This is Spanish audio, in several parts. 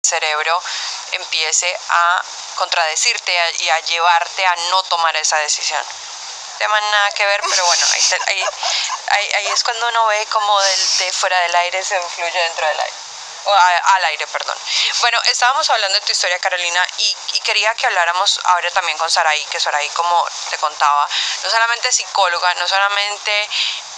cerebro empiece a contradecirte y a llevarte a no tomar esa decisión. Tema nada que ver, pero bueno, ahí es cuando uno ve como de fuera del aire se fluye dentro del aire. Al aire, perdón. Bueno, estábamos hablando de tu historia, Carolina, y quería que habláramos ahora también con Saraí, que Saraí, como te contaba, no solamente psicóloga, no solamente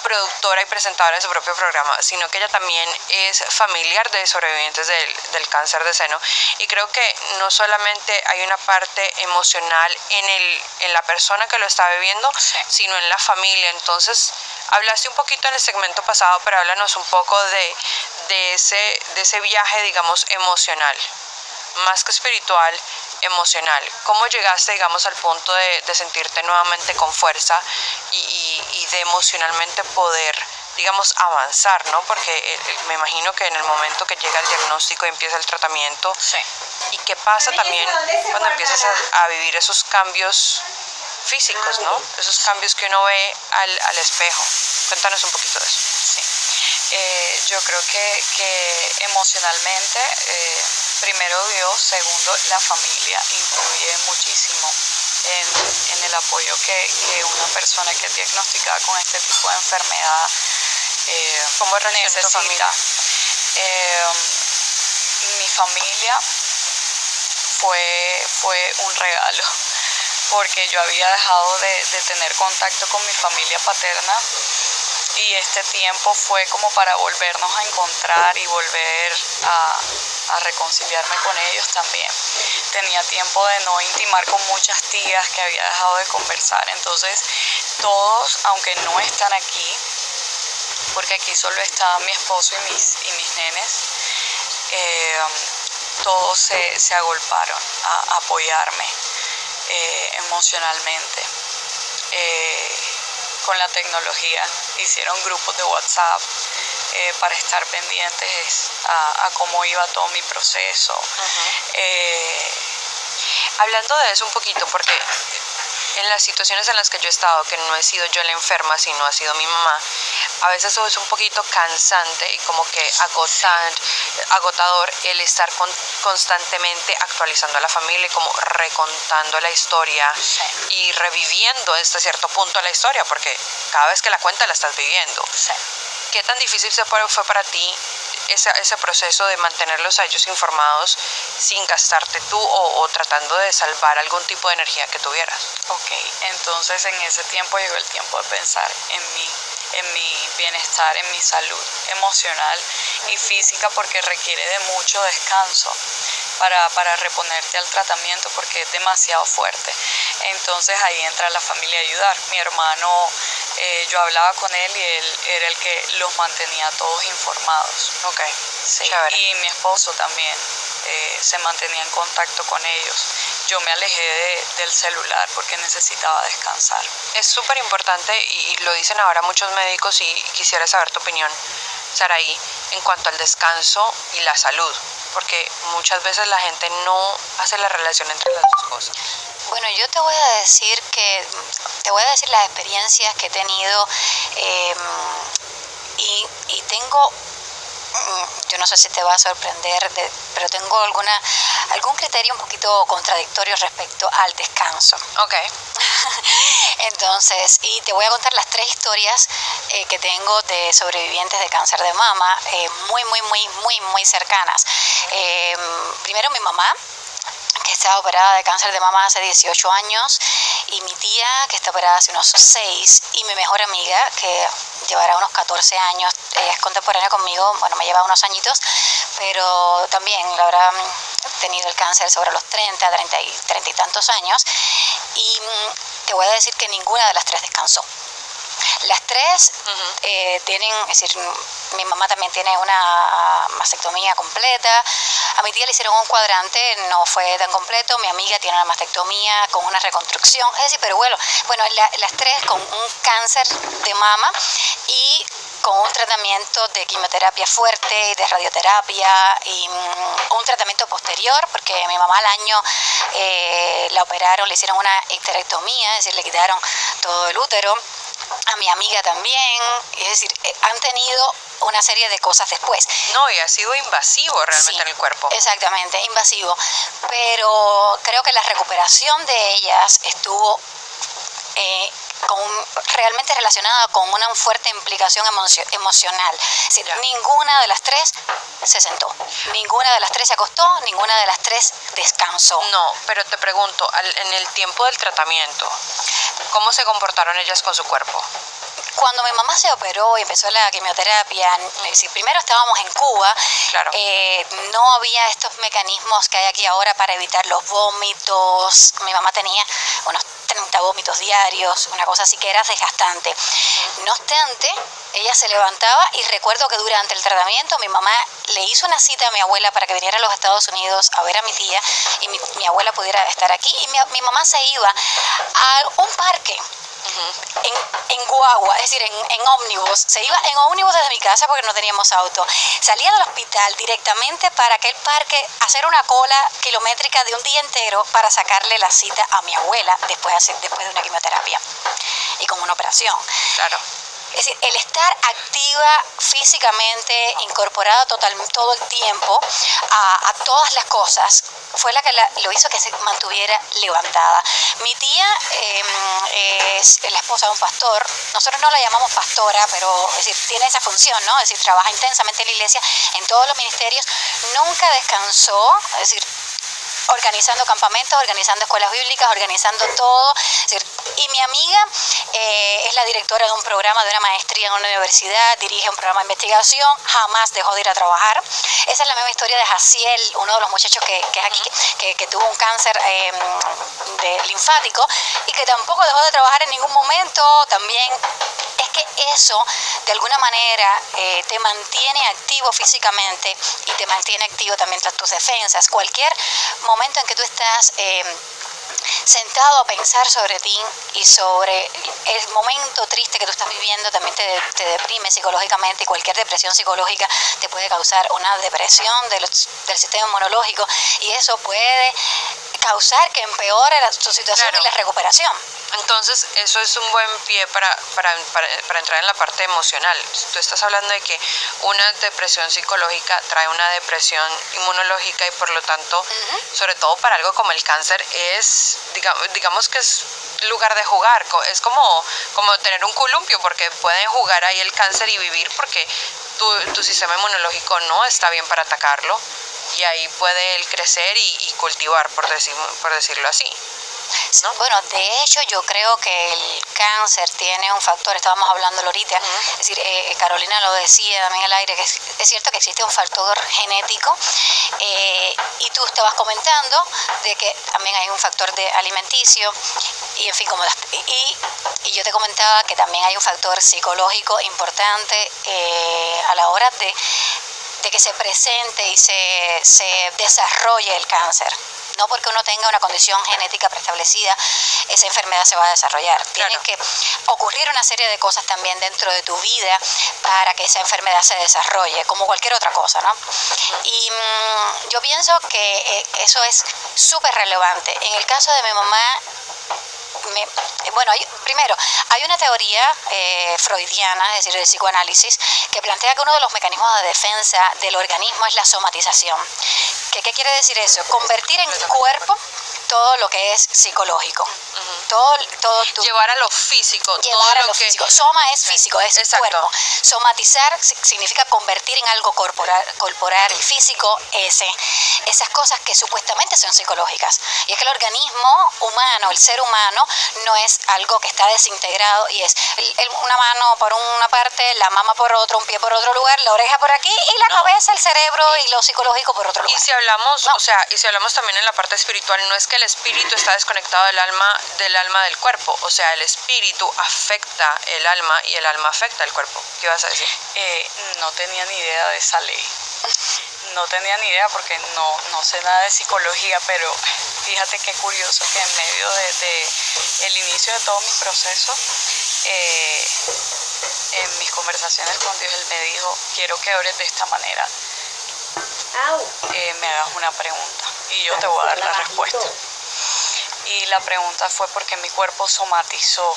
productora y presentadora de su propio programa, sino que ella también es familiar de sobrevivientes del cáncer de seno, y creo que no solamente hay una parte emocional en la persona que lo está viviendo, Sí. sino en la familia. Entonces, hablaste un poquito en el segmento pasado, pero háblanos un poco de ese viaje, digamos, emocional, más que espiritual, emocional. ¿Cómo llegaste, digamos, al punto de sentirte nuevamente con fuerza y de emocionalmente poder, digamos, avanzar, ¿no? Porque me imagino que en el momento que llega el diagnóstico y empieza el tratamiento, Sí. ¿y qué pasa también cuando empiezas a vivir esos cambios físicos, ¿no? Esos cambios que uno ve al espejo? Cuéntanos un poquito de eso. Sí. Yo creo que emocionalmente, primero Dios, segundo la familia influye muchísimo en el apoyo que una persona que es diagnosticada con este tipo de enfermedad ¿Cómo reacciona tu familia? necesita. Mi familia fue un regalo, porque yo había dejado de tener contacto con mi familia paterna, y este tiempo fue como para volvernos a encontrar y volver a reconciliarme con ellos también. Tenía tiempo de no intimar con muchas tías que había dejado de conversar, entonces todos, aunque no están aquí, porque aquí solo está mi esposo y mis nenes, todos se agolparon a apoyarme emocionalmente. Con la tecnología hicieron grupos de WhatsApp para estar pendientes a cómo iba todo mi proceso. Hablando de eso un poquito, porque en las situaciones en las que yo he estado, que no he sido yo la enferma, sino ha sido mi mamá, a veces es un poquito cansante y como que agotador el estar constantemente actualizando a la familia y como recontando la historia Sí. y reviviendo hasta cierto punto la historia, porque cada vez que la cuentas la estás viviendo. Sí. ¿Qué tan difícil fue para ti ese proceso de mantenerlos a ellos informados sin gastarte tú o tratando de salvar algún tipo de energía que tuvieras? Ok, entonces en ese tiempo llegó el tiempo de pensar en mi bienestar, en mi salud emocional y física, porque requiere de mucho descanso para reponerte al tratamiento, porque es demasiado fuerte. Entonces ahí entra la familia a ayudar. Mi hermano, yo hablaba con él y él era el que los mantenía todos informados. Ok, Sí. chévere. Y mi esposo también se mantenía en contacto con ellos. Yo me alejé del celular porque necesitaba descansar. Es súper importante y lo dicen ahora muchos médicos y quisiera saber tu opinión, Saraí, en cuanto al descanso y la salud, porque muchas veces la gente no hace la relación entre las dos cosas. Bueno, yo te voy a decir las experiencias que he tenido y tengo, yo no sé si te va a sorprender, pero tengo algún criterio un poquito contradictorio respecto al descanso. Ok. Entonces, y te voy a contar las 3 historias que tengo de sobrevivientes de cáncer de mama, muy cercanas. Primero mi mamá, que está operada de cáncer de mama hace 18 años, y mi tía, que está operada hace unos 6, y mi mejor amiga, que llevará unos 14 años, ella es contemporánea conmigo, bueno, me lleva unos añitos, pero también la habrá tenido el cáncer sobre los 30 y tantos años, y te voy a decir que ninguna de las 3 descansó. Las 3 tienen, es decir, mi mamá también tiene una mastectomía completa, a mi tía le hicieron un cuadrante, no fue tan completo, mi amiga tiene una mastectomía con una reconstrucción, es decir, pero bueno, las 3 con un cáncer de mama y con un tratamiento de quimioterapia fuerte, de radioterapia y un tratamiento posterior, porque mi mamá al año la operaron, le hicieron una histerectomía, es decir, le quitaron todo el útero. A mi amiga también, es decir, han tenido una serie de cosas después. No, y ha sido invasivo realmente Sí, en el cuerpo. Exactamente, invasivo. Pero creo que la recuperación de ellas estuvo realmente relacionada con una fuerte implicación emocional. Es decir, ninguna de las tres se sentó, ninguna de las tres se acostó, ninguna de las tres descansó. No, pero te pregunto, en el tiempo del tratamiento, ¿cómo se comportaron ellas con su cuerpo? Cuando mi mamá se operó y empezó la quimioterapia, es decir, primero estábamos en Cuba, claro. No había estos mecanismos que hay aquí ahora para evitar los vómitos. Mi mamá tenía unos 30 vómitos diarios, una cosa así que era desgastante. No obstante, ella se levantaba y recuerdo que durante el tratamiento mi mamá le hizo una cita a mi abuela para que viniera a los Estados Unidos a ver a mi tía y mi abuela pudiera estar aquí, y mi mamá se iba a un parque en guagua, es decir, en ómnibus. Se iba en ómnibus desde mi casa porque no teníamos auto. Salía del hospital directamente para aquel parque, hacer una cola kilométrica de un día entero para sacarle la cita a mi abuela después de una quimioterapia y con una operación. Claro. Es decir, el estar activa físicamente, incorporada todo el tiempo a todas las cosas, fue la que lo hizo que se mantuviera levantada. Mi tía es la esposa de un pastor. Nosotros no la llamamos pastora, pero es decir, tiene esa función, ¿no? Es decir, trabaja intensamente en la iglesia, en todos los ministerios. Nunca descansó, es decir, organizando campamentos, organizando escuelas bíblicas, organizando todo. Es decir, y mi amiga es la directora de un programa, de una maestría en una universidad, dirige un programa de investigación, jamás dejó de ir a trabajar. Esa es la misma historia de Jaciel, uno de los muchachos que es aquí, que tuvo un cáncer linfático y que tampoco dejó de trabajar en ningún momento. También es que eso, de alguna manera, te mantiene activo físicamente y te mantiene activo también tras tus defensas. Cualquier momento en que tú estás sentado a pensar sobre ti y sobre el momento triste que tú estás viviendo, también te deprime psicológicamente, y cualquier depresión psicológica te puede causar una depresión del sistema inmunológico, y eso puede causar que empeore tu situación. Claro. Y la recuperación. Entonces, eso es un buen pie para entrar en la parte emocional. Tú estás hablando de que una depresión psicológica trae una depresión inmunológica, y por lo tanto, sobre todo para algo como el cáncer, es, digamos que es lugar de jugar. Es como tener un columpio, porque pueden jugar ahí el cáncer y vivir, porque tu sistema inmunológico no está bien para atacarlo, y ahí puede él crecer y cultivar, por decirlo así, ¿no? Bueno, de hecho yo creo que el cáncer tiene un factor, estábamos hablándolo ahorita, es decir, Carolina lo decía también al aire, que es cierto que existe un factor genético, y tú estabas comentando de que también hay un factor de alimenticio, y en fin, y yo te comentaba que también hay un factor psicológico importante a la hora de que se presente y se desarrolle el cáncer. No porque uno tenga una condición genética preestablecida, esa enfermedad se va a desarrollar. Claro. Tienen que ocurrir una serie de cosas también dentro de tu vida para que esa enfermedad se desarrolle, como cualquier otra cosa, ¿no? Y yo pienso que eso es súper relevante. En el caso de mi mamá, primero, hay una teoría freudiana, es decir, del psicoanálisis, que plantea que uno de los mecanismos de defensa del organismo es la somatización. ¿Qué quiere decir eso? Convertir en cuerpo todo lo que es psicológico. Llevar a lo físico. Físico. Soma es físico, es cuerpo. Somatizar significa convertir en algo corporal y físico esas cosas que supuestamente son psicológicas. Y es que el organismo humano, el ser humano, no es algo que está desintegrado, y es una mano por una parte, la mama por otro, un pie por otro lugar, la oreja por aquí, y la cabeza, el cerebro y lo psicológico por otro lugar. Y si hablamos también en la parte espiritual, no es que el espíritu está desconectado del alma del cuerpo, o sea, el espíritu afecta el alma y el alma afecta el cuerpo. ¿Qué vas a decir? No tenía ni idea de esa ley. No tenía ni idea porque no sé nada de psicología, pero fíjate qué curioso que en medio de el inicio de todo mi proceso, en mis conversaciones con Dios, Él me dijo: quiero que ores de esta manera. Me hagas una pregunta y yo te voy a dar la respuesta. Y la pregunta fue porque mi cuerpo somatizó.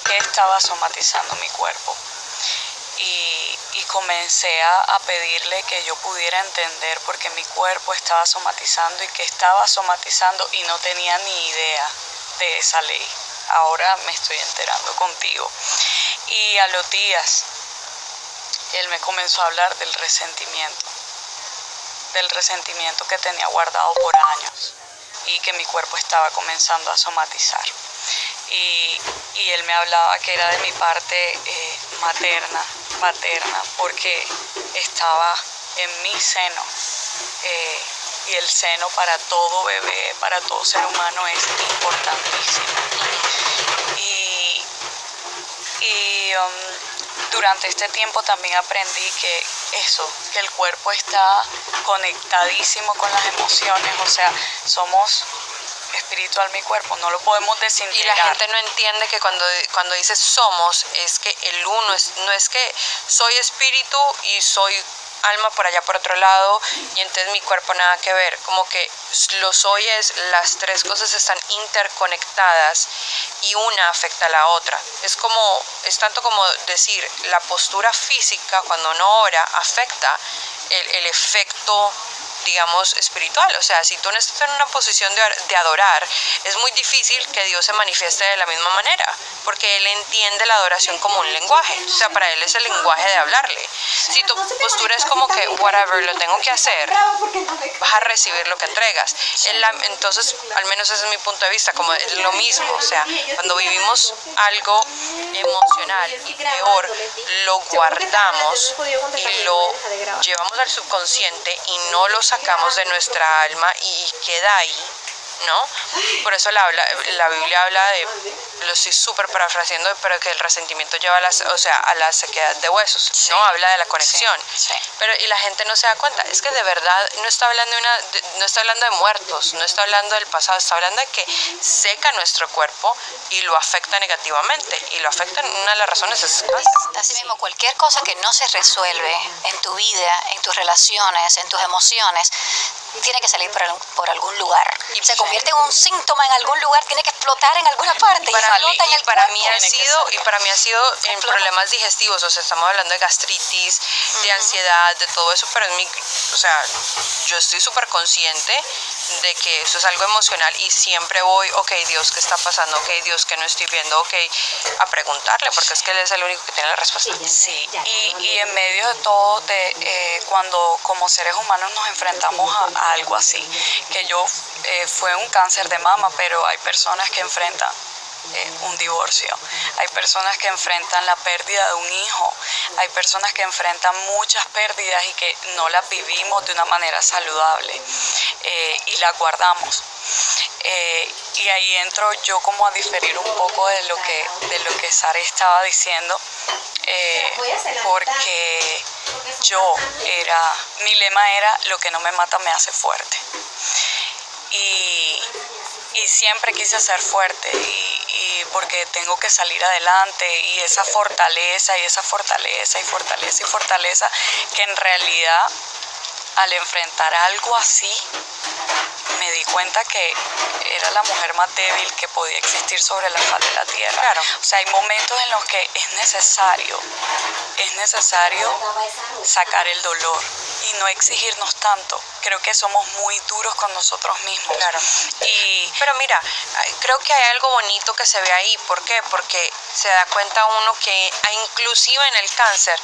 ¿Qué estaba somatizando mi cuerpo? Y y comencé a pedirle que yo pudiera entender por qué mi cuerpo estaba somatizando y que estaba somatizando y no tenía ni idea de esa ley. Ahora me estoy enterando contigo. Y a los días, él me comenzó a hablar del resentimiento que tenía guardado por años y que mi cuerpo estaba comenzando a somatizar. Y él me hablaba que era de mi parte materna, porque estaba en mi seno. Y el seno para todo bebé, para todo ser humano es importantísimo. Durante este tiempo también aprendí que el cuerpo está conectadísimo con las emociones, o sea, somos espiritual mi cuerpo, no lo podemos desintegrar. Y la gente no entiende que cuando dices somos, es que el uno no es que soy espíritu y soy alma por allá por otro lado y entonces mi cuerpo nada que ver, como que lo soy es las tres cosas están interconectadas y una afecta a la otra. Es tanto como decir la postura física cuando uno ora afecta el efecto, digamos, espiritual. O sea, si tú no estás en una posición de adorar, es muy difícil que Dios se manifieste de la misma manera, porque Él entiende la adoración como un lenguaje. O sea, para Él es el lenguaje de hablarle. Si tu postura es como que, whatever, lo tengo que hacer, vas a recibir lo que entregas. Entonces, al menos ese es mi punto de vista, como es lo mismo. O sea, cuando vivimos algo emocional y peor, lo guardamos y lo llevamos al subconsciente y no lo sacamos de nuestra alma y queda ahí, ¿no? Por eso la Biblia habla de, lo estoy súper parafraseando, pero que el resentimiento lleva a la sequedad de huesos, sí, ¿no? Habla de la conexión. Sí. Pero y la gente no se da cuenta, es que de verdad no está hablando de muertos, no está hablando del pasado, está hablando de que seca nuestro cuerpo y lo afecta negativamente, y lo afecta, una de las razones es el cáncer. Así mismo, cualquier cosa que no se resuelve en tu vida, en tus relaciones, en tus emociones, tiene que salir por algún lugar. Y se convierte en un síntoma en algún lugar, tiene que explotar en alguna parte. Para mí ha sido en problemas digestivos, o sea, estamos hablando de gastritis, de ansiedad, de todo eso, pero yo estoy súper consciente de que eso es algo emocional y siempre voy, ok, Dios, ¿qué está pasando? Ok, Dios, ¿qué no estoy viendo? Ok, a preguntarle, porque es que Él es el único que tiene la respuesta. Sí, y en medio de todo, cuando como seres humanos nos enfrentamos a algo así, que fue un cáncer de mama, pero hay personas que enfrentan un divorcio, hay personas que enfrentan la pérdida de un hijo, hay personas que enfrentan muchas pérdidas y que no las vivimos de una manera saludable y las guardamos. Y ahí entro yo como a diferir un poco de lo que Sara estaba diciendo, porque mi lema era lo que no me mata me hace fuerte. Y siempre quise ser fuerte y porque tengo que salir adelante, y esa fortaleza que en realidad al enfrentar algo así me di cuenta que era la mujer más débil que podía existir sobre la faz de la tierra. Claro. O sea, hay momentos en los que es necesario sacar el dolor y no exigirnos tanto. Creo que somos muy duros con nosotros mismos. Claro. Pero mira, creo que hay algo bonito que se ve ahí. ¿Por qué? Porque se da cuenta uno que inclusive en el cáncer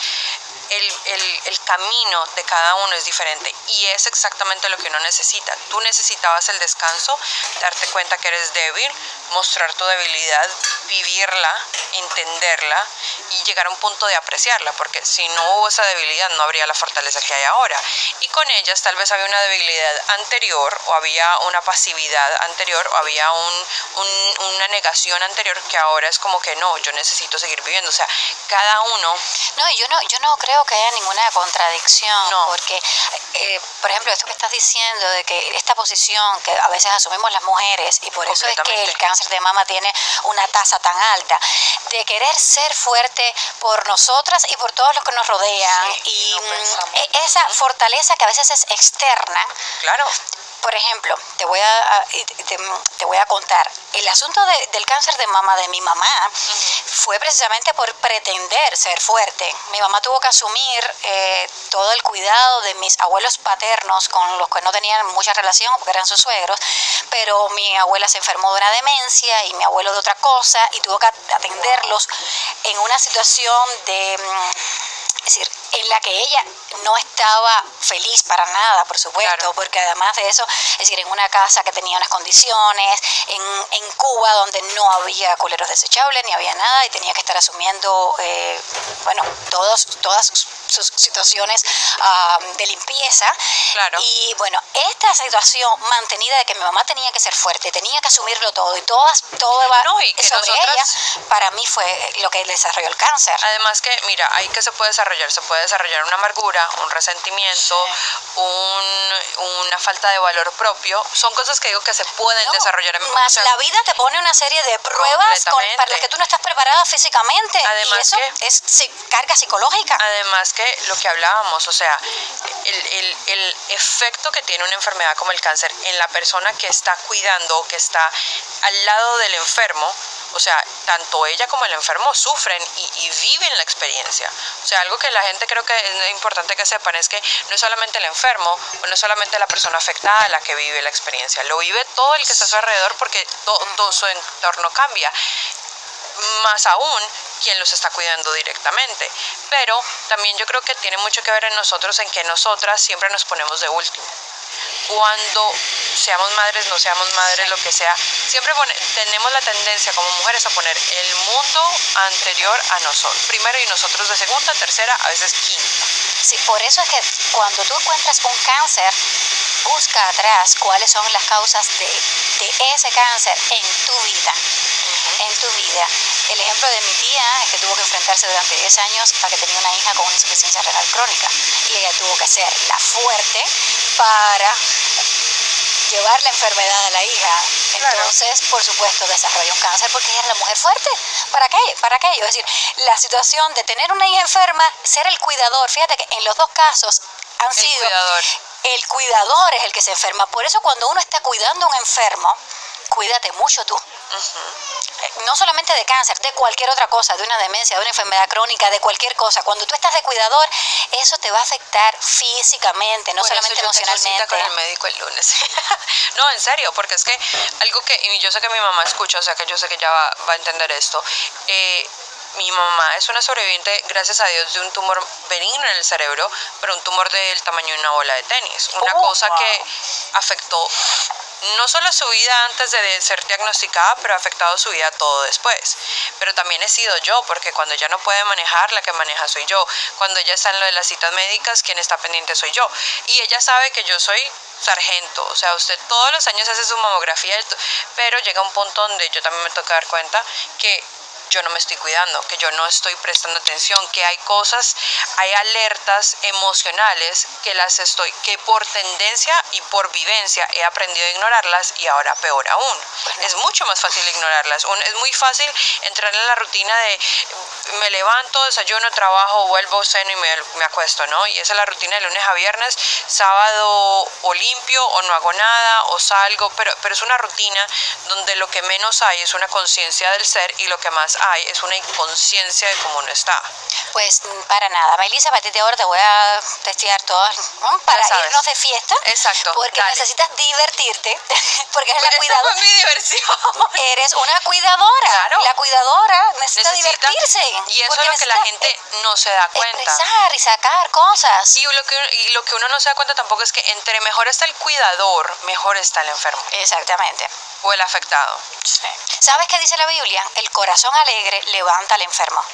el camino de cada uno es diferente y es exactamente lo que uno necesita. Tú necesitabas el descanso, darte cuenta que eres débil, mostrar tu debilidad, vivirla, entenderla y llegar a un punto de apreciarla, porque si no hubo esa debilidad no habría la fortaleza que hay ahora, y con ellas tal vez había una debilidad anterior o había una pasividad anterior o había una negación anterior que ahora es como que no, yo necesito seguir viviendo. O sea, cada uno... No, yo no creo que haya ninguna contradicción, no. Porque, por ejemplo, esto que estás diciendo de que esta posición que a veces asumimos las mujeres, y por eso es que el cáncer de mama tiene una tasa tan alta, de querer ser fuerte por nosotras y por todos los que nos rodean, sí, y esa fortaleza que a veces es externa, Claro. por ejemplo, te voy a contar, el asunto del cáncer de mama de mi mamá fue precisamente por pretender ser fuerte. Mi mamá tuvo que asumir todo el cuidado de mis abuelos paternos, con los que no tenían mucha relación porque eran sus suegros, pero mi abuela se enfermó de una demencia y mi abuelo de otra cosa, y tuvo que atenderlos en una situación es decir, en la que ella no estaba feliz para nada, por supuesto, claro. Porque además de eso, es decir, en una casa que tenía unas condiciones, en Cuba donde no había culeros desechables, ni había nada, y tenía que estar asumiendo, todas sus situaciones de limpieza. Claro. Y bueno, esta situación mantenida de que mi mamá tenía que ser fuerte, tenía que asumirlo todo, y todo y que sobre ella, para mí fue lo que desarrolló el cáncer. Además que, mira, ahí que se puede desarrollar una amargura, un resentimiento, sí. Una falta de valor propio. Son cosas que digo que se pueden desarrollar en más la vida te pone una serie de pruebas para las que tú no estás preparada físicamente. Además, y eso es carga psicológica. Además que lo que hablábamos, o sea, el efecto que tiene una enfermedad como el cáncer en la persona que está cuidando o que está al lado del enfermo, o sea, tanto ella como el enfermo sufren y viven la experiencia. O sea, algo que la gente creo que es importante que sepan es que no es solamente el enfermo o no es solamente la persona afectada la que vive la experiencia, lo vive todo el que está a su alrededor, porque todo su entorno cambia. Más aún quien los está cuidando directamente. Pero también yo creo que tiene mucho que ver en nosotros, en que nosotras siempre nos ponemos de último. Cuando seamos madres, no seamos madres, lo que sea, siempre tenemos la tendencia como mujeres a poner el mundo anterior a nosotros, primero, y nosotros de segunda, tercera, a veces quinta. Sí, por eso es que cuando tú encuentras un cáncer, busca atrás cuáles son las causas de ese cáncer en tu vida. En tu vida. El ejemplo de mi tía es que tuvo que enfrentarse durante 10 años a que tenía una hija con insuficiencia renal crónica, y ella tuvo que ser la fuerte para llevar la enfermedad a la hija. Entonces, por supuesto, desarrolló un cáncer porque ella era la mujer fuerte. ¿Para qué? Para aquello. Es decir, la situación de tener una hija enferma, ser el cuidador. Fíjate que en los dos casos han sido el cuidador es el que se enferma. Por eso cuando uno está cuidando a un enfermo, cuídate mucho tú. No solamente de cáncer, de cualquier otra cosa, de una demencia, de una enfermedad crónica, de cualquier cosa. Cuando tú estás de cuidador, eso te va a afectar físicamente, no solamente emocionalmente. Tengo cita con el médico el lunes. No, en serio, porque es que algo que, y yo sé que mi mamá escucha, o sea que yo sé que ella va a entender esto. Mi mamá es una sobreviviente, gracias a Dios, de un tumor benigno en el cerebro, pero un tumor del tamaño de una bola de tenis. Una cosa que afectó no solo su vida antes de ser diagnosticada, pero ha afectado su vida todo después. Pero también he sido yo, porque cuando ella no puede manejar, la que maneja soy yo. Cuando ella está en lo de las citas médicas, quien está pendiente soy yo. Y ella sabe que yo soy sargento, o sea, usted todos los años hace su mamografía, pero llega un punto donde yo también me toca dar cuenta que yo no me estoy cuidando, que yo no estoy prestando atención, que hay cosas, hay alertas emocionales que por tendencia y por vivencia he aprendido a ignorarlas, y ahora peor aún. Es mucho más fácil ignorarlas. Es muy fácil entrar en la rutina de me levanto, desayuno, trabajo, vuelvo, ceno y me acuesto, ¿no? Y esa es la rutina de lunes a viernes. Sábado o limpio o no hago nada o salgo, pero es una rutina donde lo que menos hay es una conciencia del ser, y lo que más hay es una inconsciencia de cómo uno está. Pues para nada, Melissa, a partir de ahora te voy a testear todas, ¿no? Para irnos de fiesta. Exacto. Porque necesitas divertirte, porque eres la cuidadora. Esa fue mi diversión. Eres una cuidadora. Claro. La cuidadora necesita divertirse. Y eso es lo que la gente no se da cuenta. Expresar y sacar cosas. Y lo que uno no se da cuenta tampoco es que entre mejor está el cuidador, mejor está el enfermo. Exactamente. O el afectado. Sí. ¿Sabes qué dice la Biblia? El corazón alegre levanta al enfermo.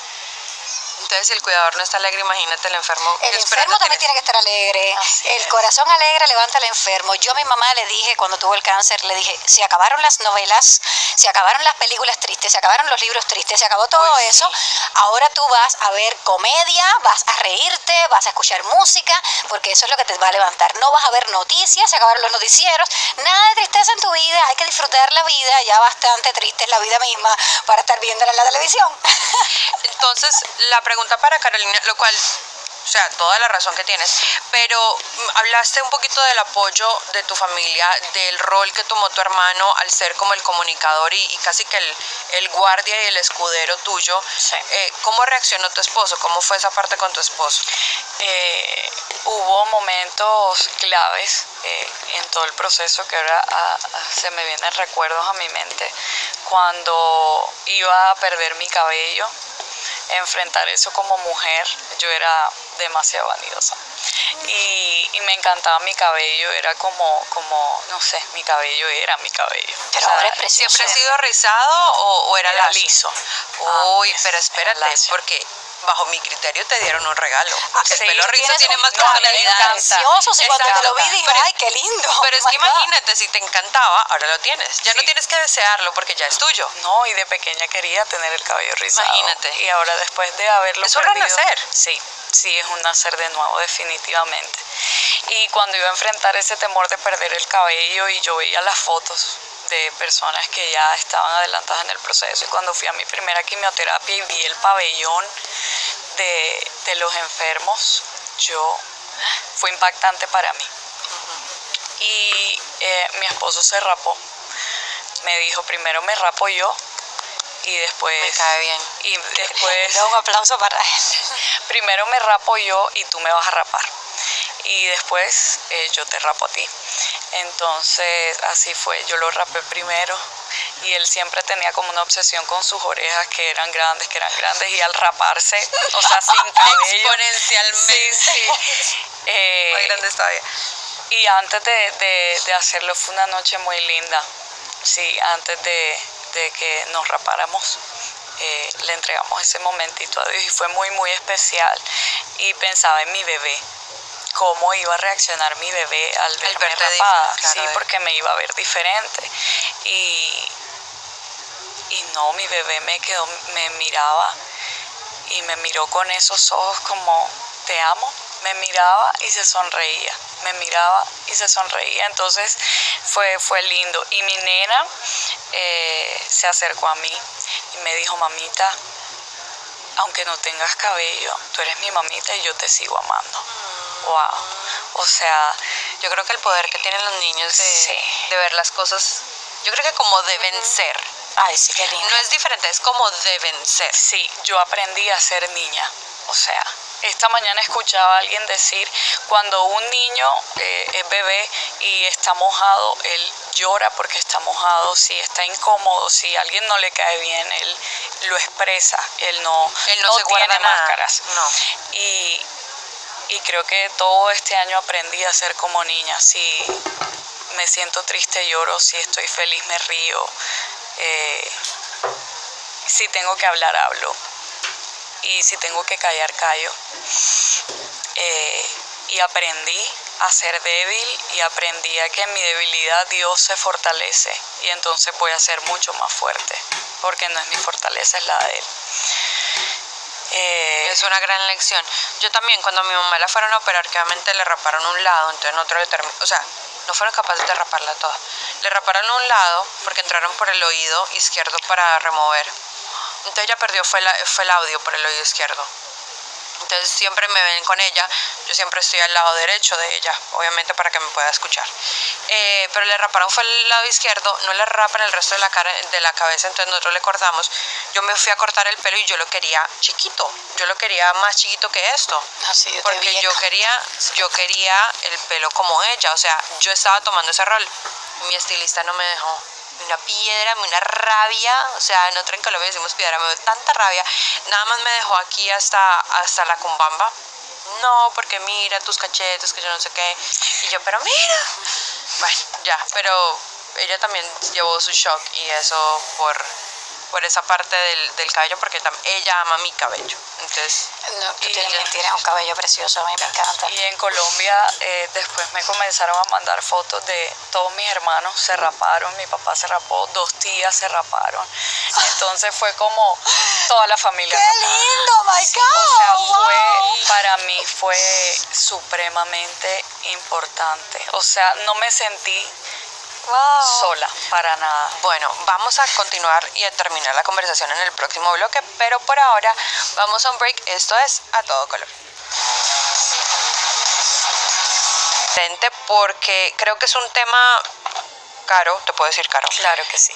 Entonces, si el cuidador no está alegre, imagínate el enfermo. El enfermo también tiene que estar alegre. El corazón alegre levanta al enfermo. Yo a mi mamá le dije, cuando tuvo el cáncer, le dije, se acabaron las novelas, se acabaron las películas tristes, se acabaron los libros tristes, se acabó todo eso. Sí. Ahora tú vas a ver comedia, vas a reírte, vas a escuchar música, porque eso es lo que te va a levantar. No vas a ver noticias, se acabaron los noticieros. Nada de tristeza en tu vida, hay que disfrutar la vida. Ya bastante triste es la vida misma para estar viéndola en la televisión. Entonces, la pregunta para Carolina, lo cual sea, toda la razón que tienes, pero hablaste un poquito del apoyo de tu familia, del rol que tomó tu hermano al ser como el comunicador y casi que el guardia y el escudero tuyo. Sí. ¿Cómo reaccionó tu esposo? ¿Cómo fue esa parte con tu esposo? Hubo momentos claves en todo el proceso que ahora se me vienen recuerdos a mi mente, cuando iba a perder mi cabello. Enfrentar eso como mujer, yo era demasiado vanidosa y me encantaba mi cabello, era como, no sé, mi cabello era mi cabello. Pero ahora es precioso. ¿Siempre ha sido rizado o era lacio? liso? Uy, pero espérate, porque bajo mi criterio te dieron un regalo. Porque Sí, el pelo rizo tiene más cabello personalidad. precioso, y cuando te lo vi dije, Pero- ay, qué lindo. Pero es Oh que my God. imagínate, si te encantaba, ahora lo tienes. Ya no Sí. tienes que desearlo porque ya es tuyo. No, y de pequeña quería tener el cabello rizado. Imagínate. Y ahora después de haberlo Es un perdido, renacer. Sí, es un nacer de nuevo, definitivamente. Y cuando iba a enfrentar ese temor de perder el cabello y yo veía las fotos de personas que ya estaban adelantadas en el proceso, y cuando fui a mi primera quimioterapia y vi el pabellón de los enfermos, fue impactante para mí. Y mi esposo se rapó. Me dijo, primero me rapo yo y después... Me cae bien. Y después... Un aplauso para él. Primero me rapo yo y tú me vas a rapar. Y después yo te rapo a ti. Entonces así fue, yo lo rapé primero y él siempre tenía como una obsesión con sus orejas que eran grandes y al raparse, o sea, sin cabello. Exponencialmente. Sí. Más grandes todavía. Y antes de hacerlo fue una noche muy linda. Sí, antes de que nos rapáramos, le entregamos ese momentito a Dios y fue muy, muy especial. Y pensaba en mi bebé, cómo iba a reaccionar mi bebé al verme verte rapada. claro, Sí, porque me iba a ver diferente. Y no, mi bebé me miraba y me miró con esos ojos como, te amo. Me miraba y se sonreía, me miraba y se sonreía, entonces fue lindo. Y mi nena se acercó a mí y me dijo, mamita, aunque no tengas cabello, tú eres mi mamita y yo te sigo amando. Wow, o sea... Yo creo que el poder que tienen los niños Sí. de ver las cosas, yo creo que como deben ser. Ay, sí, qué lindo. No es diferente, es como deben ser. Sí, yo aprendí a ser niña, o sea, esta mañana escuchaba a alguien decir, cuando un niño es bebé y está mojado, él llora porque está mojado, si está incómodo, si a alguien no le cae bien, él lo expresa, él no se guarda tiene nada. máscaras. No. Y creo que todo este año aprendí a ser como niña, si me siento triste lloro, si estoy feliz me río, si tengo que hablar hablo. Y si tengo que callar, callo. Y aprendí a ser débil y aprendí a que en mi debilidad Dios se fortalece y entonces voy a ser mucho más fuerte, porque no es mi fortaleza, es la de Él. Es una gran lección. Yo también, cuando a mi mamá la fueron a operar, que obviamente le raparon un lado, entonces nosotros le terminamos, o sea, no fueron capaces de raparla toda. Le raparon un lado porque entraron por el oído izquierdo para remover. Entonces ella perdió, fue el audio por el oído izquierdo. Entonces siempre me ven con ella, yo siempre estoy al lado derecho de ella, obviamente para que me pueda escuchar. Pero le raparon fue el lado izquierdo, no le rapan el resto de la cabeza, entonces nosotros le cortamos. Yo me fui a cortar el pelo y yo lo quería chiquito, yo lo quería más chiquito que esto. Así, yo Porque yo quería el pelo como ella, o sea, yo estaba tomando ese rol. Mi estilista no me dejó. Una piedra, una rabia, o sea, nosotros en Colombia decimos piedra, me dio tanta rabia, nada más me dejó aquí hasta la cumbamba. No, porque mira tus cachetes, que yo no sé qué. Y yo, pero mira. Bueno, ya, pero ella también llevó su shock y eso por esa parte del cabello, porque ella ama mi cabello. Entonces, no, tú tienes un cabello precioso, a mí me encanta. Y en Colombia después me comenzaron a mandar fotos de todos mis hermanos se raparon, mi papá se rapó, 2 tías se raparon. Entonces fue como toda la familia. ¡Qué lindo, my God! O sea, wow. para mí fue supremamente importante. O sea, no me sentí sola, para nada. bueno, vamos a continuar y a terminar la conversación en el próximo bloque, pero por ahora vamos a un break. Esto es A Todo Color. insistente porque creo que es un tema caro, te puedo decir caro. Claro que sí.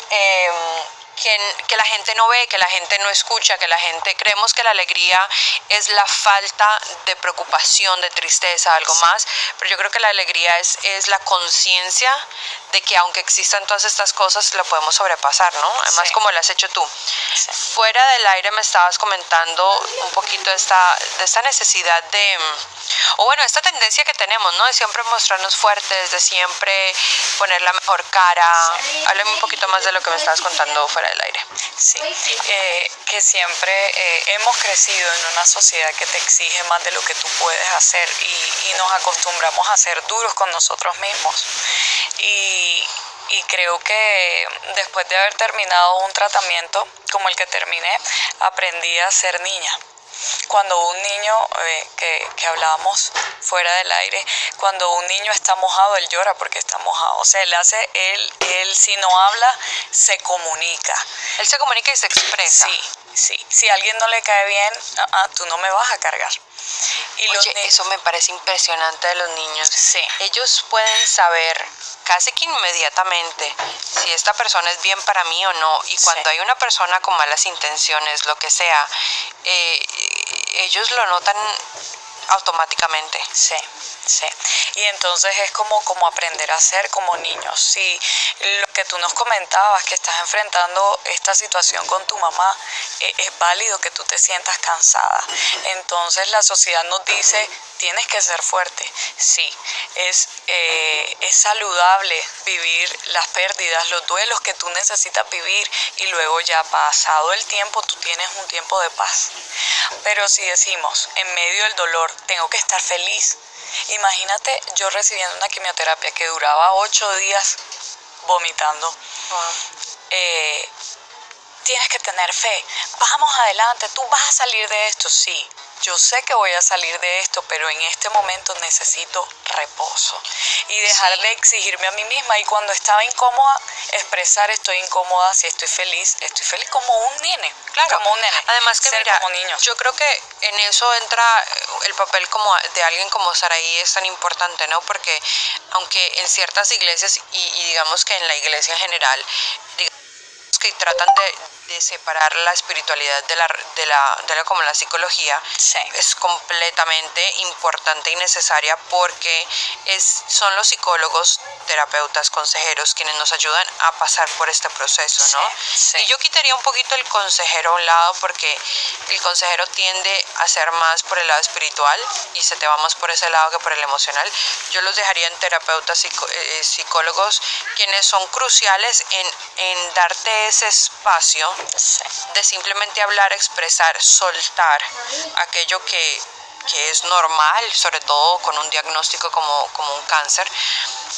Que la gente no ve, que la gente no escucha, que la gente creemos que la alegría es la falta de preocupación, de tristeza, algo más, pero yo creo que la alegría es la conciencia de que aunque existan todas estas cosas, la podemos sobrepasar, ¿no? Además, como lo has hecho tú. Sí. Fuera del aire me estabas comentando un poquito de esta necesidad esta tendencia que tenemos, ¿no? De siempre mostrarnos fuertes, de siempre poner la mejor cara. Háblame un poquito más de lo que me estabas contando fuera del aire. Sí, que siempre hemos crecido en una sociedad que te exige más de lo que tú puedes hacer y nos acostumbramos a ser duros con nosotros mismos. Y creo que después de haber terminado un tratamiento como el que terminé, aprendí a ser niña. Cuando un niño, que hablábamos fuera del aire, cuando un niño está mojado, él llora porque está mojado. O sea, él si no habla, se comunica. Él se comunica y se expresa. Sí. Si a alguien no le cae bien, tú no me vas a cargar. Oye, eso me parece impresionante de los niños. Sí. Ellos pueden saber casi que inmediatamente si esta persona es bien para mí o no. Y cuando hay una persona con malas intenciones, lo que sea, ellos lo notan automáticamente. Sí. Y entonces es como aprender a ser como niños. Si lo que tú nos comentabas, que estás enfrentando esta situación con tu mamá, es válido que tú te sientas cansada. Entonces la sociedad nos dice, tienes que ser fuerte. Sí, es saludable vivir las pérdidas, los duelos que tú necesitas vivir y luego ya pasado el tiempo, tú tienes un tiempo de paz. Pero si decimos, en medio del dolor, tengo que estar feliz. Imagínate yo recibiendo una quimioterapia que duraba 8 días vomitando. Tienes que tener fe. Vamos adelante, tú vas a salir de esto. Sí, yo sé que voy a salir de esto, pero en este momento necesito reposo. Y dejar de exigirme a mí misma. Y cuando estaba incómoda, expresar estoy incómoda. Si estoy feliz como un nene. Claro, como un nene. Además que mira, como niños. yo creo que en eso entra el papel como de alguien como Saraí es tan importante, ¿no? Porque aunque en ciertas iglesias y digamos que en la iglesia en general, digamos que tratan de separar la espiritualidad de la como la psicología, es completamente importante y necesaria porque son los psicólogos, terapeutas, consejeros quienes nos ayudan a pasar por este proceso, ¿no? Y yo quitaría un poquito el consejero a un lado porque el consejero tiende a ser más por el lado espiritual y se te va más por ese lado que por el emocional. Yo los dejaría en terapeutas, psicólogos, quienes son cruciales en darte ese espacio de simplemente hablar, expresar, soltar aquello que es normal, sobre todo con un diagnóstico como un cáncer,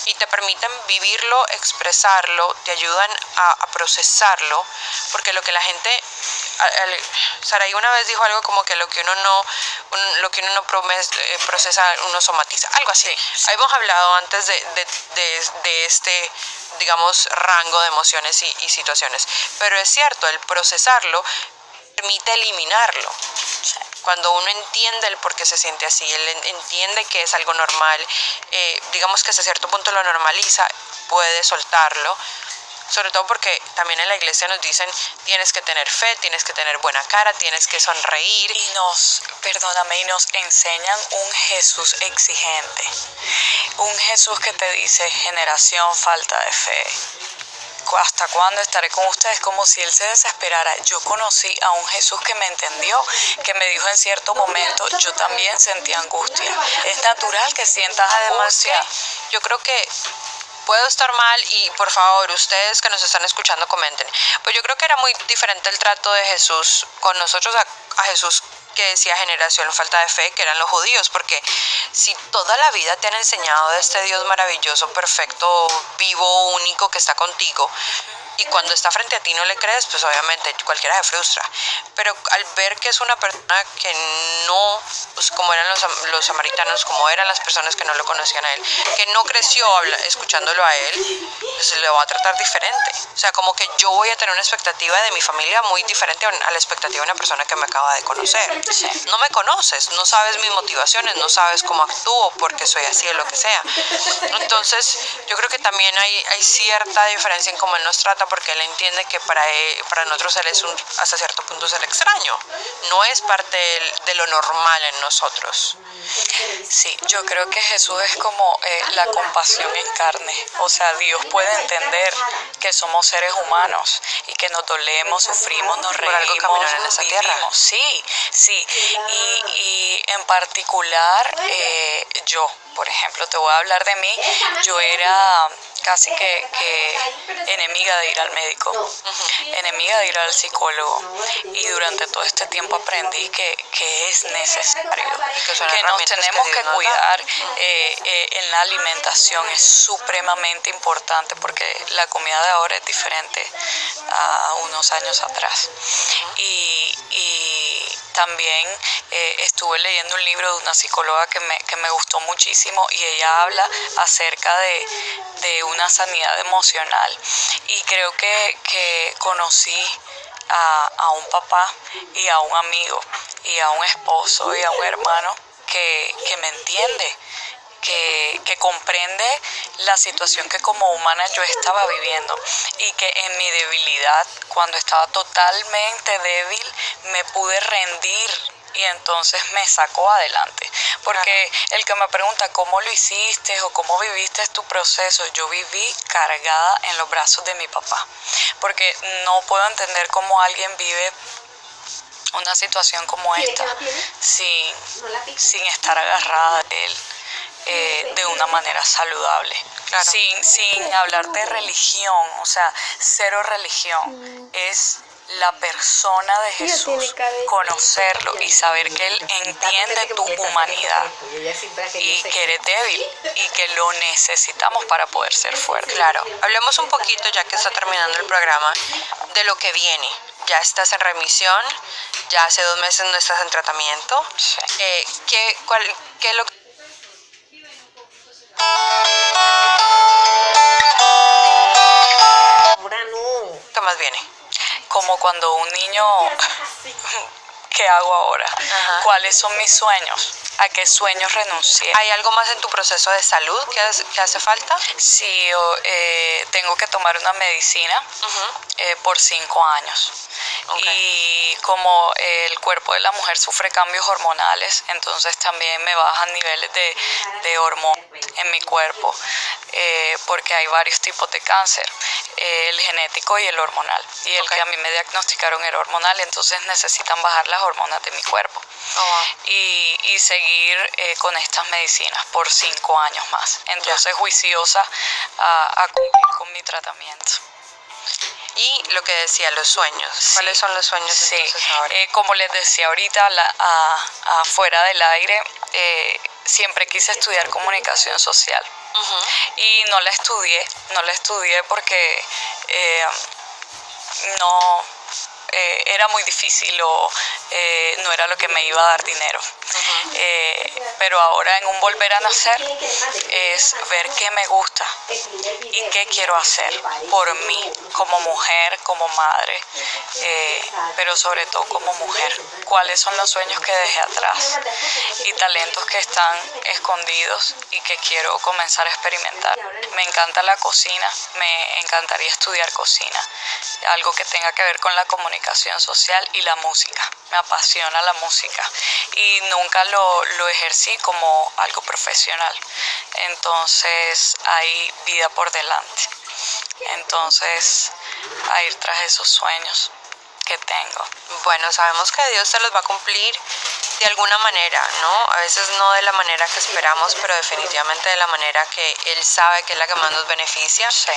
y te permiten vivirlo, expresarlo, te ayudan a procesarlo, porque lo que la gente, Saraí una vez dijo algo como que lo que uno no procesa, uno somatiza, algo así. Hemos hablado antes de este, digamos, rango de emociones y situaciones, pero es cierto, el procesarlo permite eliminarlo. Cuando uno entiende el por qué se siente así, él entiende que es algo normal, digamos que hasta cierto punto lo normaliza, puede soltarlo, sobre todo porque también en la iglesia nos dicen tienes que tener fe, tienes que tener buena cara, tienes que sonreír. Y nos enseñan un Jesús exigente, un Jesús que te dice generación falta de fe. ¿Hasta cuándo estaré con ustedes? Como si él se desesperara. Yo conocí a un Jesús que me entendió, que me dijo en cierto momento, yo también sentí angustia. Es natural que sientas angustia. Además, yo creo que puedo estar mal y por favor, ustedes que nos están escuchando comenten. Pues yo creo que era muy diferente el trato de Jesús con nosotros a Jesús que decía generación falta de fe, que eran los judíos, porque si toda la vida te han enseñado de este Dios maravilloso, perfecto, vivo, único, que está contigo, y cuando está frente a ti no le crees, pues obviamente cualquiera se frustra. Pero al ver que es una persona que no, pues como eran los samaritanos, como eran las personas que no lo conocían a él, que no creció escuchándolo a él, pues le va a tratar diferente. O sea, como que yo voy a tener una expectativa de mi familia muy diferente a la expectativa de una persona que me acaba de conocer. No me conoces, no sabes mis motivaciones, no sabes cómo actúo, porque soy así o lo que sea. Entonces, yo creo que también hay cierta diferencia en cómo él nos trata, porque él entiende que para nosotros él es hasta cierto punto es el extraño, no es parte de lo normal en nosotros. Sí, yo creo que Jesús es como la compasión en carne. O sea, Dios puede entender que somos seres humanos y que nos dolemos, sufrimos, nos Por algo reímos, caminar en esa tierra. vivimos. Sí. Y en particular, yo, por ejemplo, te voy a hablar de mí. Yo era casi que enemiga de ir al médico, enemiga de ir al psicólogo. Y durante todo este tiempo aprendí que es necesario, que nos tenemos que cuidar en la alimentación. Es supremamente importante porque la comida de ahora es diferente a unos años atrás. Y también estuve leyendo un libro de una psicóloga que me gustó muchísimo, y ella habla acerca de una sanidad emocional, y creo que conocí a un papá y a un amigo y a un esposo y a un hermano que me entiende, que comprende la situación que como humana yo estaba viviendo, y que en mi debilidad, cuando estaba totalmente débil, me pude rendir y entonces me sacó adelante. Porque el que me pregunta cómo lo hiciste o cómo viviste tu proceso, yo viví cargada en los brazos de mi papá, porque no puedo entender cómo alguien vive una situación como esta sin estar agarrada de él de una manera saludable. Claro. Sin hablar de religión, o sea, cero religión, es la persona de Jesús, conocerlo y saber que Él entiende tu humanidad y que eres débil y que lo necesitamos para poder ser fuertes. Claro, hablemos un poquito, ya que está terminando el programa, de lo que viene. Ya estás en remisión, ya hace 2 meses no estás en tratamiento. Sí. ¿Qué es lo que... ¿Qué más viene? Como cuando un niño, ¿qué hago ahora? Ajá. ¿Cuáles son mis sueños? ¿A qué sueños renuncié? ¿Hay algo más en tu proceso de salud que hace falta? Sí, tengo que tomar una medicina por 5 años. Okay. Y como el cuerpo de la mujer sufre cambios hormonales, entonces también me bajan niveles de hormonas en mi cuerpo, porque hay varios tipos de cáncer, el genético y el hormonal. Y el que a mí me diagnosticaron era hormonal, entonces necesitan bajar las hormonas de mi cuerpo. Oh, wow. Y seguir con estas medicinas por 5 años más. Entonces juiciosa a cumplir con mi tratamiento. Y lo que decía, los sueños. ¿Cuáles son los sueños entonces ahora? Como les decía ahorita, afuera del aire, siempre quise estudiar comunicación social. Y no la estudié porque era muy difícil o no era lo que me iba a dar dinero. Pero ahora en un volver a nacer es ver qué me gusta y qué quiero hacer por mí, como mujer, como madre, pero sobre todo como mujer. ¿Cuáles son los sueños que dejé atrás y talentos que están escondidos y que quiero comenzar a experimentar? Me encanta la cocina, me encantaría estudiar cocina, algo que tenga que ver con la comunicación social y la música. Me apasiona la música y nunca lo ejercí como algo profesional. Entonces hay vida por delante. Entonces a ir tras esos sueños que tengo. Bueno, sabemos que Dios se los va a cumplir de alguna manera, ¿no? A veces no de la manera que esperamos, pero definitivamente de la manera que Él sabe que es la que más nos beneficia. Sí.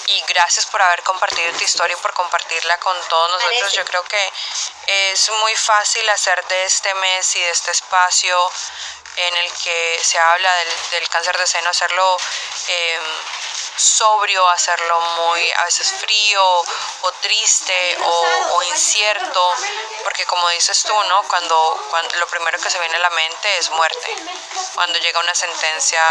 Y gracias por haber compartido tu historia y por compartirla con todos nosotros. Yo creo que es muy fácil hacer de este mes y de este espacio en el que se habla del cáncer de seno, hacerlo sobrio, hacerlo muy a veces frío o triste o incierto, porque como dices tú, ¿no? Cuando lo primero que se viene a la mente es muerte. Cuando llega una sentencia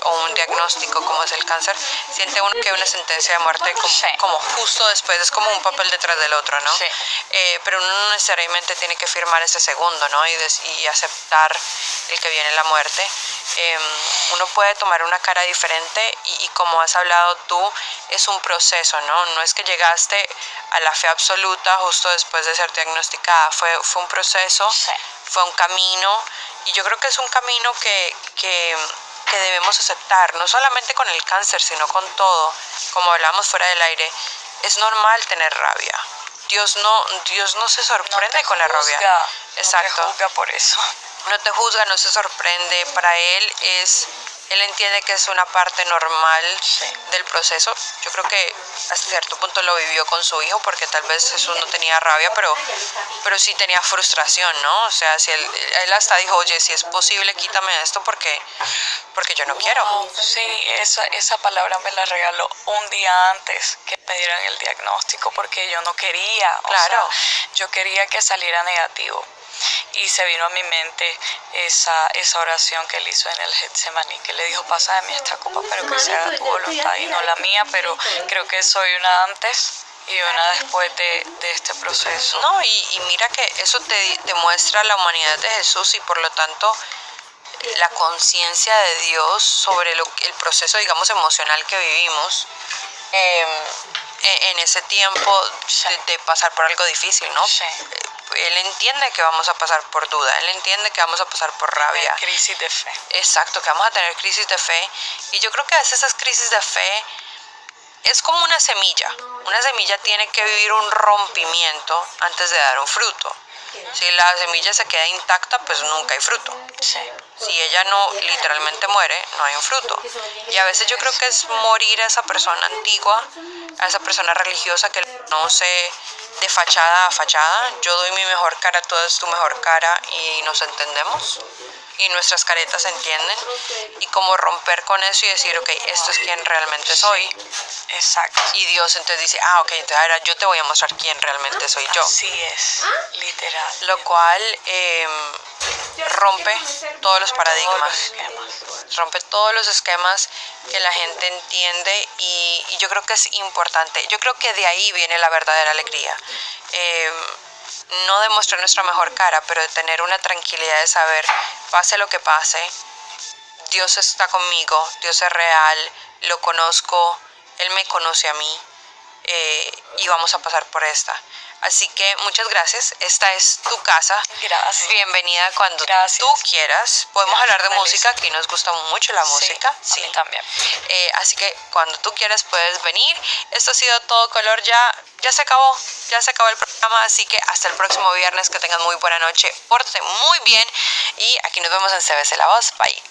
o un diagnóstico como es el cáncer, siente uno que hay una sentencia de muerte como justo después, es como un papel detrás del otro, ¿no? Sí. Pero uno no necesariamente tiene que firmar ese segundo, ¿no? Y aceptar el que viene la muerte. Uno puede tomar una cara diferente y como has hablado tú, es un proceso, ¿no? No es que llegaste a la fe absoluta justo después de ser diagnosticada, fue un proceso, fue un camino, y yo creo que es un camino que debemos aceptar, no solamente con el cáncer, sino con todo. Como hablábamos fuera del aire, es normal tener rabia. Dios no se sorprende con la rabia. Exacto. No te juzga por eso. No te juzga, no se sorprende. Para Él entiende que es una parte normal del proceso. Yo creo que hasta cierto punto lo vivió con su hijo, porque tal vez Jesús no tenía rabia, pero sí tenía frustración, ¿no? O sea, si él hasta dijo, oye, si es posible, quítame esto porque yo no quiero. Sí, esa palabra me la regaló un día antes que me dieran el diagnóstico, porque yo no quería, Claro. o sea, yo quería que saliera negativo. Y se vino a mi mente esa oración que él hizo en el Getsemaní, que le dijo, pasa de mí esta copa, pero que se haga tu voluntad y no la mía. Pero creo que soy una antes y una después de este proceso. No, y mira que eso te demuestra la humanidad de Jesús, y por lo tanto la conciencia de Dios sobre el proceso, digamos, emocional que vivimos en ese tiempo de pasar por algo difícil, ¿no? Sí. Él entiende que vamos a pasar por duda, Él entiende que vamos a pasar por rabia. Crisis de fe. Exacto, que vamos a tener crisis de fe. Y yo creo que a veces esas crisis de fe es como una semilla. Una semilla tiene que vivir un rompimiento antes de dar un fruto. Si la semilla se queda intacta, pues nunca hay fruto. Sí. Si ella no literalmente muere, no hay un fruto. Y a veces yo creo que es morir a esa persona antigua, a esa persona religiosa que no se de fachada a fachada. Yo doy mi mejor cara, tú das tu mejor cara y nos entendemos. Y nuestras caretas se entienden. Y como romper con eso y decir, ok, esto es quien realmente soy. Exacto. Y Dios entonces dice, ok, entonces ahora yo te voy a mostrar quién realmente soy yo. Así es, literal. Lo cual rompe todos los paradigmas. Rompe todos los esquemas que la gente entiende, y yo creo que es importante. Yo creo que de ahí viene la verdadera alegría. No de mostrar nuestra mejor cara, pero de tener una tranquilidad de saber, pase lo que pase, Dios está conmigo, Dios es real, lo conozco, Él me conoce a mí, y vamos a pasar por esta. Así que muchas gracias, esta es tu casa. Gracias. Bienvenida cuando tú quieras. Podemos hablar de música, aquí nos gusta mucho la música. Sí, a mí también. Así que cuando tú quieras puedes venir. Esto ha sido Todo Color, ya se acabó el programa, así que hasta el próximo viernes, que tengan muy buena noche, pórtate muy bien, y aquí nos vemos en CBC La Voz. Bye.